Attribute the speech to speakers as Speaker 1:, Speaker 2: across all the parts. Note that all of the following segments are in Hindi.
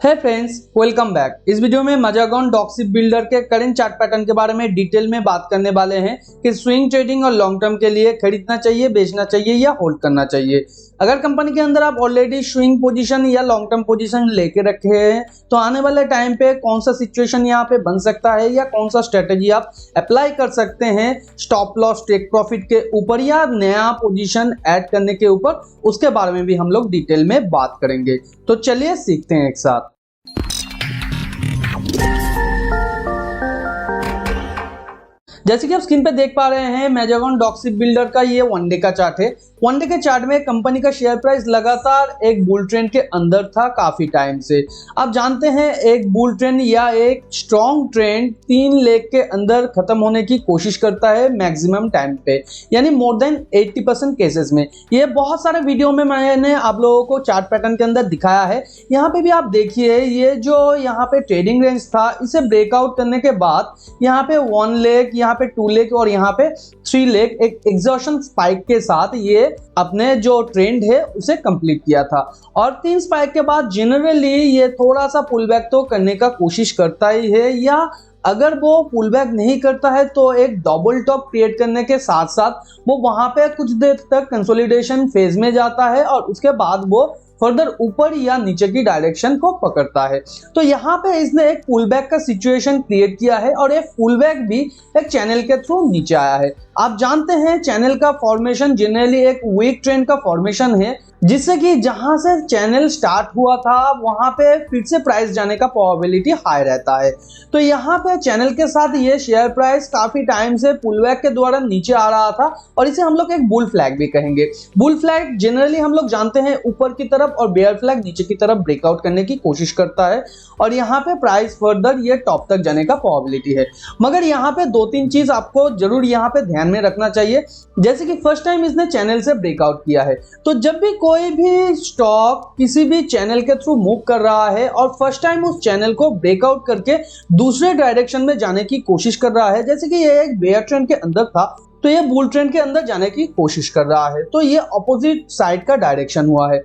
Speaker 1: है फ्रेंड्स, वेलकम बैक। इस वीडियो में मैजागॉन डॉक्सिप बिल्डर के करंट चार्ट पैटर्न के बारे में डिटेल में बात करने वाले हैं कि स्विंग ट्रेडिंग और लॉन्ग टर्म के लिए खरीदना चाहिए, बेचना चाहिए या होल्ड करना चाहिए। अगर कंपनी के अंदर आप ऑलरेडी स्विंग पोजीशन या लॉन्ग टर्म पोजीशन लेके रखे हैं तो आने वाले टाइम पे कौन सा सिचुएशन यहाँ पे बन सकता है या कौन सा स्ट्रेटेजी आप अप्लाई कर सकते हैं स्टॉप लॉस टेक प्रॉफिट के ऊपर या नया पोजीशन ऐड करने के ऊपर, उसके बारे में भी हम लोग डिटेल में बात करेंगे। तो चलिए सीखते हैं एक साथ। जैसे कि आप स्क्रीन पे देख पा रहे हैं, मैजागॉन डॉक्सिप बिल्डर का ये वनडे का चार्ट है। वनडे के चार्ट में कंपनी का शेयर प्राइस लगातार एक बुल ट्रेंड के अंदर था काफी टाइम से। आप जानते हैं एक बुल ट्रेंड या एक स्ट्रॉन्ग ट्रेंड 3 लेग के अंदर खत्म होने की कोशिश करता है मैक्सिमम टाइम पे, यानी मोर देन 80% केसेस में। ये बहुत सारे वीडियो में मैंने आप लोगों को चार्ट पैटर्न के अंदर दिखाया है। यहाँ पे भी आप देखिए, ये जो यहाँ पे ट्रेडिंग रेंज था, इसे ब्रेकआउट करने के बाद यहाँ पे 1 लेग, यहाँ पे 2 लेग और यहाँ पे 3 लेग एक एग्जॉशन स्पाइक के साथ ये अपने जो ट्रेंड है उसे कंप्लीट किया था। और 3 स्पाइक के बाद जनरली ये थोड़ा सा पुल बैक तो करने का कोशिश करता ही है, या अगर वो पुल बैक नहीं करता है तो एक डबल टॉप क्रिएट करने के साथ साथ वो वहां पे कुछ देर तक कंसोलिडेशन फेज में जाता है और उसके बाद वो फर्दर ऊपर या नीचे की डायरेक्शन को पकड़ता है। तो यहाँ पे इसने एक पुल बैक का सिचुएशन क्रिएट किया है और ये पुल बैक भी एक चैनल के थ्रू नीचे आया है। आप जानते हैं चैनल का फॉर्मेशन जनरली एक वीक ट्रेंड का फॉर्मेशन है, जिससे कि जहां से चैनल स्टार्ट हुआ था वहां पे फिर से प्राइस जाने का प्रोबेबिलिटी हाई रहता है। तो यहाँ पे चैनल के साथ ये शेयर प्राइस काफी टाइम से पुल बैक के द्वारा नीचे आ रहा था और इसे हम लोग एक बुल फ्लैग भी कहेंगे। बुल फ्लैग जनरली हम लोग जानते हैं ऊपर की तरफ और बेयर फ्लैग नीचे की तरफ ब्रेकआउट करने की कोशिश करता है और यहाँ पे प्राइस फर्दर ये टॉप तक जाने का प्रोबेबिलिटी है। मगर यहाँ पे 2-3 चीज आपको जरूर यहाँ पे ध्यान में रखना चाहिए। जैसे कि फर्स्ट टाइम इसने चैनल से ब्रेकआउट किया है, तो जब भी कोई भी स्टॉक किसी भी चैनल के थ्रू मूव कर रहा है और फर्स्ट टाइम उस चैनल को ब्रेकआउट करके दूसरे डायरेक्शन में जाने की कोशिश कर रहा है, जैसे कि ये एक बेयर ट्रेंड के अंदर था तो ये बुल ट्रेंड के अंदर जाने की कोशिश कर रहा है, तो ये ऑपोजिट साइड का डायरेक्शन हुआ है।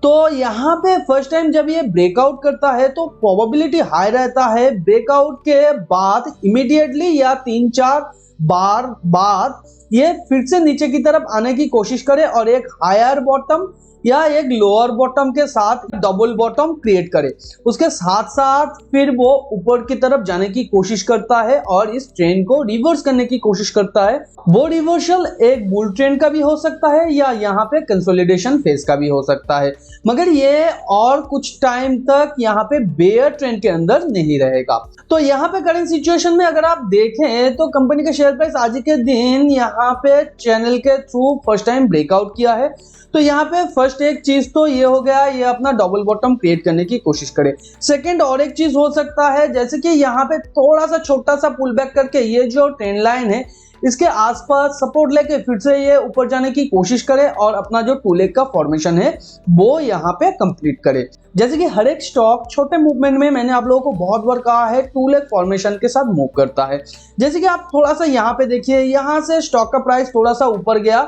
Speaker 1: तो यहाँ पे फर्स्ट टाइम जब ये ब्रेकआउट करता है तो प्रोबेबिलिटी हाई रहता है ब्रेकआउट के बाद इमीडिएटली या 3-4 बार बाद ये फिर से नीचे की तरफ आने की कोशिश करे और एक हायर बॉटम या एक लोअर बॉटम के साथ डबल बॉटम क्रिएट करे। उसके साथ साथ फिर वो ऊपर की तरफ जाने की कोशिश करता है और इस ट्रेंड को रिवर्स करने की कोशिश करता है। वो रिवर्सल एक बुल ट्रेंड का भी हो सकता है या यहाँ पे कंसोलिडेशन फेज का भी हो सकता है, मगर ये और कुछ टाइम तक यहाँ पे बेयर ट्रेंड के अंदर नहीं रहेगा। तो यहाँ पे करंट सिचुएशन में अगर आप देखें तो कंपनी का शेयर प्राइस आज के दिन यहाँ पे चैनल के थ्रू फर्स्ट टाइम ब्रेकआउट किया है। तो यहाँ पे फर्स्ट एक चीज तो ये हो गया, ये अपना डबल बॉटम क्रिएट करने की कोशिश करे। सेकंड और एक चीज हो सकता है, जैसे कि यहाँ पे थोड़ा सा छोटा सा पुल बैक करके ये जो ट्रेंड लाइन है इसके आसपास सपोर्ट लेके फिर से ये ऊपर जाने की कोशिश करे और अपना जो 2 लेग का फॉर्मेशन है वो यहाँ पे कंप्लीट करे। जैसे कि हर एक स्टॉक छोटे मूवमेंट में, मैंने आप लोगों को बहुत बार कहा है, 2 लेग फॉर्मेशन के साथ मूव करता है। जैसे कि आप थोड़ा सा यहाँ पे देखिए, यहाँ से स्टॉक का प्राइस थोड़ा सा ऊपर गया,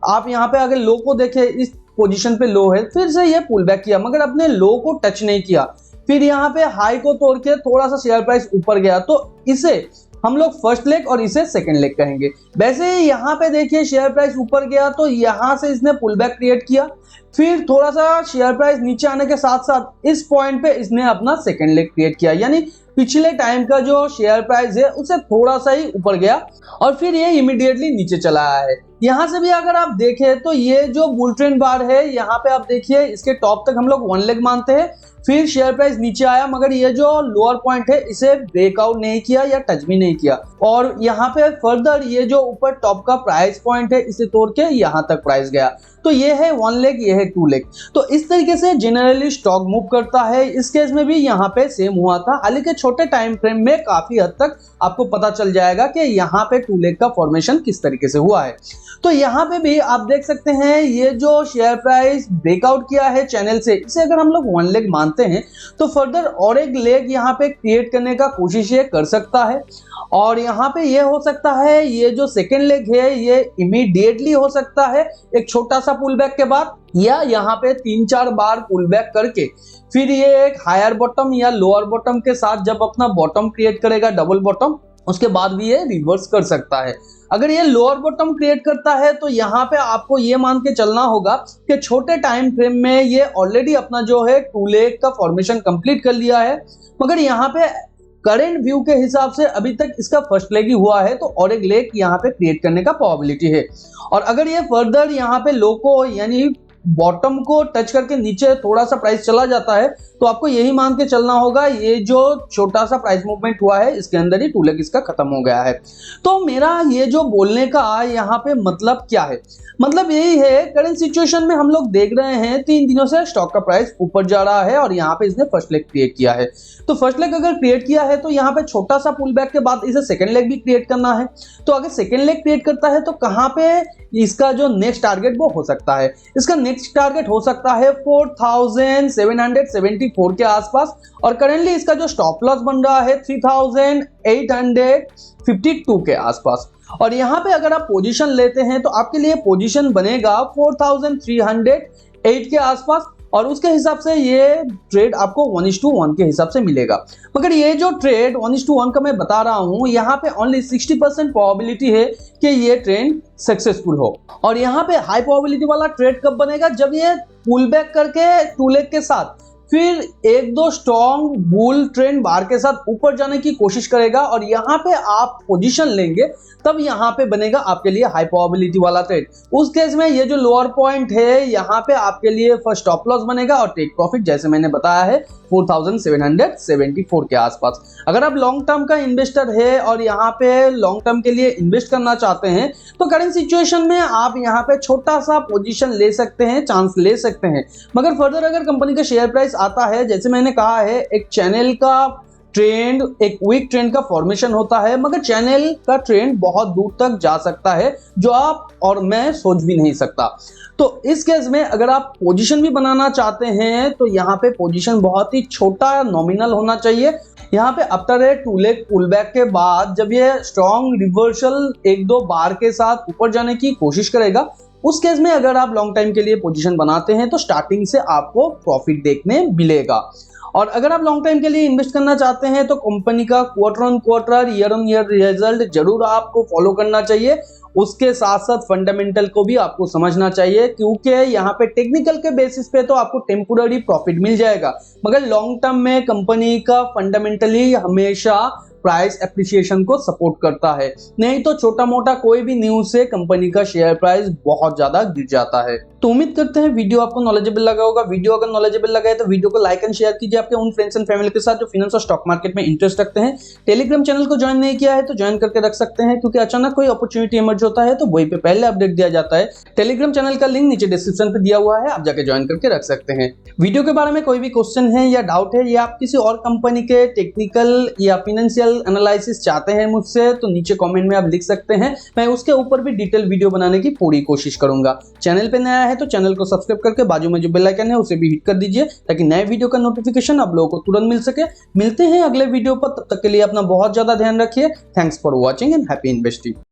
Speaker 1: आप यहाँ पे अगर लो को देखें, इस पोजीशन पे लो है, फिर से ये पुल बैक किया मगर अपने लो को टच नहीं किया, फिर यहाँ पे हाई को तोड़ के थोड़ा सा शेयर प्राइस ऊपर गया, तो इसे हम लोग फर्स्ट लेग और इसे सेकंड लेग कहेंगे। वैसे ही यहाँ पे देखिए शेयर प्राइस ऊपर गया तो यहाँ से इसने पुल बैक क्रिएट किया, फिर थोड़ा सा शेयर प्राइस नीचे आने के साथ साथ इस पॉइंट पे इसने अपना सेकंड लेग क्रिएट किया, यानी पिछले टाइम का जो शेयर प्राइस है उससे थोड़ा सा ही ऊपर गया और फिर ये इमीडिएटली नीचे चला आया है। यहाँ से भी अगर आप देखें तो ये जो बुल ट्रेंड बार है, यहाँ पे आप देखिए इसके टॉप तक हम लोग 1 लेग मानते हैं, फिर शेयर प्राइस नीचे आया मगर ये जो लोअर पॉइंट है इसे ब्रेकआउट नहीं किया या टच भी नहीं किया और यहाँ पे फर्दर ये जो ऊपर टॉप का प्राइस पॉइंट है इसे तोड़ के यहाँ तक प्राइस गया। तो ये है 1 लेग, ये है 2 लेग। तो इस तरीके से जनरली स्टॉक मूव करता है। इस केस में भी यहाँ पे सेम हुआ था, हालांकि छोटे टाइम फ्रेम में काफी हद तक आपको पता चल जाएगा कि यहाँ पे 2 लेग का फॉर्मेशन किस तरीके से हुआ है। तो यहाँ पे भी आप देख सकते हैं ये जो शेयर प्राइस ब्रेकआउट किया है चैनल से, इसे अगर हम लोग 1 लेग मानते हैं तो फर्दर और एक लेग यहाँ पे क्रिएट करने का कोशिश ये कर सकता है और यहाँ पे ये हो सकता है ये जो सेकेंड लेग है ये इमीडिएटली हो सकता है, एक छोटा सा सा पुल बैक के बाद या यहाँ पे 3-4 बार पुल बैक करके फिर ये एक हायर बॉटम या लोअर बॉटम के साथ जब अपना बॉटम क्रिएट करेगा, डबल बॉटम, उसके बाद भी ये रिवर्स कर सकता है। अगर ये लोअर बॉटम क्रिएट करता है तो यहाँ पे आपको ये मान के चलना होगा कि छोटे टाइम फ्रेम में ये ऑलरेडी अपना जो है 2 लेग का फॉर्मेशन कंप्लीट कर लिया है, मगर यहाँ पे करंट व्यू के हिसाब से अभी तक इसका फर्स्ट लेग ही हुआ है, तो और एक लेग यहाँ पे क्रिएट करने का प्रोबेबिलिटी है। और अगर ये फर्दर यहाँ पे लो को यानी बॉटम को टच करके नीचे थोड़ा सा प्राइस चला जाता है तो आपको यही मान के चलना होगा ये जो छोटा सा प्राइस मूवमेंट हुआ है इसके अंदर ही 2 लेग इसका खत्म हो गया है। तो मेरा ये जो बोलने का यहाँ पे मतलब क्या है, मतलब यही है करंट सिचुएशन में हम लोग देख रहे हैं 3 दिनों से स्टॉक का प्राइस ऊपर जा रहा है और यहाँ पे इसने फर्स्ट लेग क्रिएट किया है। तो फर्स्ट लेग अगर क्रिएट किया है तो यहाँ पे छोटा सा पुल बैक के बाद इसे सेकंड लेग भी क्रिएट करना है। तो अगर सेकंड लेग क्रिएट करता है तो कहाँ पे इसका जो नेक्स्ट टारगेट वो हो सकता है, इसका नेक्स्ट टारगेट हो सकता है 4774 के आसपास और करेंटली इसका जो स्टॉप लॉस बन रहा है 3852 के आसपास। और यहाँ पे अगर आप पोजीशन लेते हैं तो आपके लिए पोजीशन बनेगा 4308 के आसपास और उसके हिसाब से ये ट्रेड आपको 1:1 के हिसाब से मिलेगा। मगर ये जो ट्रेड 1:1 का मैं बता रहा हूँ यहाँ पे ओनली 60% प्रोबेबिलिटी है कि ये ट्रेड सक्सेसफुल हो। और यहाँ पे हाई प्रोबेबिलिटी वाला ट्रेड कब बनेगा, जब ये पुल बैक करके 2 लेग के साथ फिर 1-2 स्ट्रॉन्ग बुल ट्रेंड बार के साथ ऊपर जाने की कोशिश करेगा और यहाँ पे आप पोजीशन लेंगे तब यहाँ पे बनेगा आपके लिए हाई प्रोबेबिलिटी वाला ट्रेड। उस केस में ये जो लोअर पॉइंट है यहाँ पे आपके लिए फर्स्ट स्टॉप लॉस बनेगा और टेक प्रॉफिट जैसे मैंने बताया है 4774 के आसपास। अगर आप लॉन्ग टर्म का इन्वेस्टर है और यहाँ पे लॉन्ग टर्म के लिए इन्वेस्ट करना चाहते हैं तो करंट सिचुएशन में आप यहाँ पे छोटा सा पोजीशन ले सकते हैं, चांस ले सकते हैं। मगर फर्दर अगर कंपनी का शेयर प्राइस आता है, जैसे मैंने कहा है एक चैनल का ट्रेंड, एक वीक ट्रेंड का फॉर्मेशन होता है, मगर चैनल का ट्रेंड बहुत दूर तक जा सकता है जो आप और मैं सोच भी नहीं सकता। तो इस केस में अगर आप पोजीशन भी बनाना चाहते हैं तो यहाँ पे पोजीशन बहुत ही छोटा नॉमिनल होना चाहिए। यहाँ पे after a 2 leg pull back के बाद जब ये स्ट्रॉन्ग रिवर्सल 1-2 बार के साथ ऊपर जाने की कोशिश करेगा, उस केस में अगर आप लॉन्ग टाइम के लिए पोजीशन बनाते हैं तो स्टार्टिंग से आपको प्रॉफिट देखने मिलेगा। और अगर आप लॉन्ग टाइम के लिए इन्वेस्ट करना चाहते हैं तो कंपनी का quarter on quarter, year on year result जरूर आपको फॉलो करना चाहिए। उसके साथ साथ फंडामेंटल को भी आपको समझना चाहिए, क्योंकि यहाँ पे टेक्निकल के बेसिस पे तो आपको टेम्पोररी प्रॉफिट मिल जाएगा, मगर लॉन्ग टर्म में कंपनी का फंडामेंटली हमेशा प्राइस एप्रिसिएशन को सपोर्ट करता है। नहीं तो छोटा मोटा कोई भी न्यूज से कंपनी का शेयर प्राइस बहुत ज्यादा गिर जाता है। तो उम्मीद करते हैं वीडियो आपको नॉलेजेबल लगा होगा। वीडियो अगर नॉलेजेबल लगा है तो वीडियो को लाइक एंड शेयर कीजिए आपके उन फ्रेंड्स एंड फैमिली के साथ जो फाइनेंस और स्टॉक मार्केट में इंटरेस्ट रखते हैं। टेलीग्राम चैनल को ज्वाइन नहीं किया है तो ज्वाइन करके रख सकते हैं, क्योंकि अचानक कोई अपॉर्चुनिटी इमर्ज होता है तो वही पे पहले अपडेट दिया जाता है। टेलीग्राम चैनल का लिंक नीचे डिस्क्रिप्शन पे दिया हुआ है, आप जाके ज्वाइन करके रख सकते हैं। वीडियो के बारे में कोई भी क्वेश्चन है या डाउट है या आप किसी और कंपनी के टेक्निकल या फाइनेंशियल एनालिसिस चाहते हैं मुझसे तो नीचे कमेंट में आप लिख सकते हैं, मैं उसके ऊपर भी डिटेल वीडियो बनाने की पूरी कोशिश करूंगा। चैनल पे नया है तो चैनल को सब्सक्राइब करके बाजू में जो बेल आइकन है उसे भी हिट कर दीजिए ताकि नए वीडियो का नोटिफिकेशन आप लोगों को तुरंत मिल सके। मिलते हैं अगले वीडियो पर, तब तक के लिए अपना बहुत ज्यादा ध्यान रखिए। Thanks for watching and happy investing.